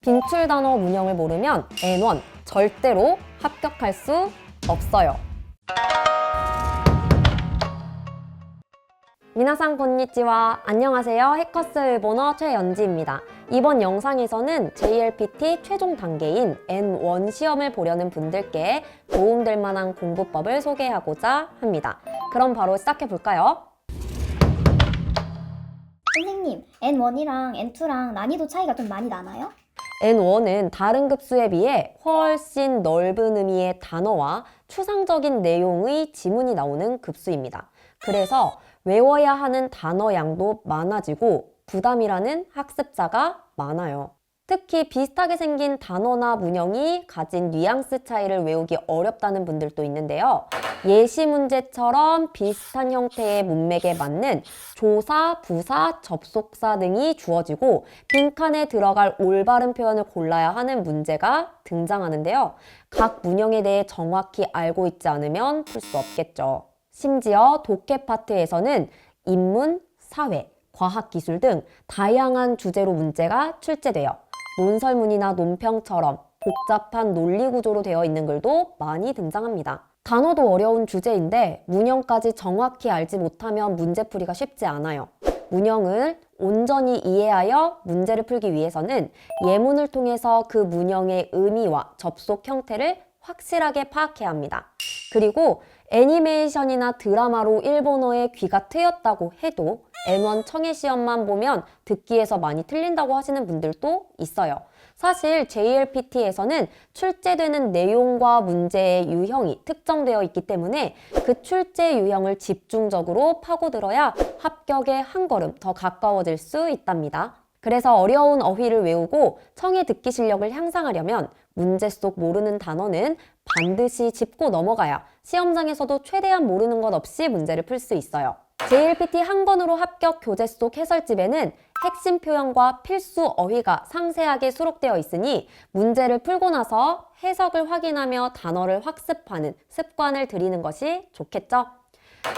빈출 단어 문형을 모르면 N1 절대로 합격할 수 없어요. 미나상 건니치와 안녕하세요. 해커스 일본어 최연지입니다. 이번 영상에서는 JLPT 최종 단계인 N1 시험을 보려는 분들께 도움될 만한 공부법을 소개하고자 합니다. 그럼 바로 시작해 볼까요? 선생님, N1이랑 N2랑 난이도 차이가 좀 많이 나나요? N1은 다른 급수에 비해 훨씬 넓은 의미의 단어와 추상적인 내용의 지문이 나오는 급수입니다. 그래서 외워야 하는 단어 양도 많아지고 부담이라는 학습자가 많아요. 특히 비슷하게 생긴 단어나 문형이 가진 뉘앙스 차이를 외우기 어렵다는 분들도 있는데요. 예시 문제처럼 비슷한 형태의 문맥에 맞는 조사, 부사, 접속사 등이 주어지고 빈칸에 들어갈 올바른 표현을 골라야 하는 문제가 등장하는데요. 각 문형에 대해 정확히 알고 있지 않으면 풀 수 없겠죠. 심지어 독해 파트에서는 인문, 사회, 과학기술 등 다양한 주제로 문제가 출제돼요. 논설문이나 논평처럼 복잡한 논리구조로 되어 있는 글도 많이 등장합니다. 단어도 어려운 주제인데 문형까지 정확히 알지 못하면 문제풀이가 쉽지 않아요. 문형을 온전히 이해하여 문제를 풀기 위해서는 예문을 통해서 그 문형의 의미와 접속 형태를 확실하게 파악해야 합니다. 그리고 애니메이션이나 드라마로 일본어에 귀가 트였다고 해도 N1 청해 시험만 보면 듣기에서 많이 틀린다고 하시는 분들도 있어요. 사실 JLPT에서는 출제되는 내용과 문제의 유형이 특정되어 있기 때문에 그 출제 유형을 집중적으로 파고들어야 합격에 한 걸음 더 가까워질 수 있답니다. 그래서 어려운 어휘를 외우고 청해 듣기 실력을 향상하려면 문제 속 모르는 단어는 반드시 짚고 넘어가야 시험장에서도 최대한 모르는 것 없이 문제를 풀 수 있어요. JLPT 한 권으로 합격 교재 속 해설집에는 핵심 표현과 필수 어휘가 상세하게 수록되어 있으니 문제를 풀고 나서 해석을 확인하며 단어를 학습하는 습관을 들이는 것이 좋겠죠?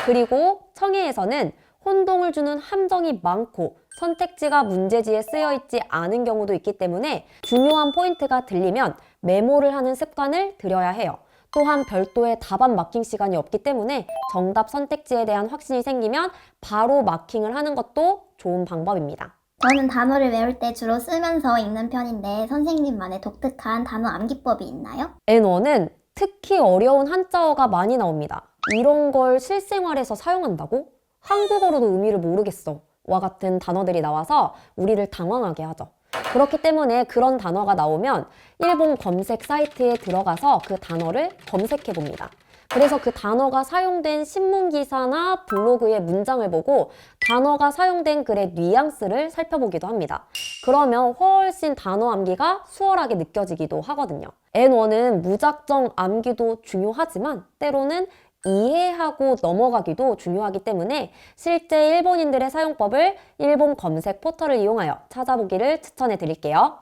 그리고 청해에서는 혼동을 주는 함정이 많고 선택지가 문제지에 쓰여 있지 않은 경우도 있기 때문에 중요한 포인트가 들리면 메모를 하는 습관을 들여야 해요. 또한 별도의 답안 마킹 시간이 없기 때문에 정답 선택지에 대한 확신이 생기면 바로 마킹을 하는 것도 좋은 방법입니다. 저는 단어를 외울 때 주로 쓰면서 읽는 편인데 선생님만의 독특한 단어 암기법이 있나요? N1은 특히 어려운 한자어가 많이 나옵니다. 이런 걸 실생활에서 사용한다고? 한국어로도 의미를 모르겠어 와 같은 단어들이 나와서 우리를 당황하게 하죠. 그렇기 때문에 그런 단어가 나오면 일본 검색 사이트에 들어가서 그 단어를 검색해 봅니다. 그래서 그 단어가 사용된 신문기사나 블로그의 문장을 보고 단어가 사용된 글의 뉘앙스를 살펴보기도 합니다. 그러면 훨씬 단어 암기가 수월하게 느껴지기도 하거든요. N1은 무작정 암기도 중요하지만 때로는 이해하고 넘어가기도 중요하기 때문에 실제 일본인들의 사용법을 일본 검색 포털을 이용하여 찾아보기를 추천해 드릴게요.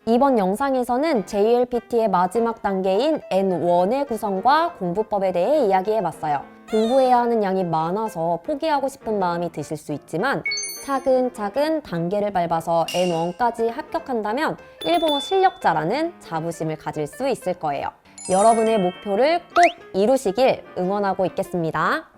이번 영상에서는 JLPT의 마지막 단계인 N1의 구성과 공부법에 대해 이야기해 봤어요. 공부해야 하는 양이 많아서 포기하고 싶은 마음이 드실 수 있지만 차근차근 단계를 밟아서 N1까지 합격한다면 일본어 실력자라는 자부심을 가질 수 있을 거예요. 여러분의 목표를 꼭 이루시길 응원하고 있겠습니다.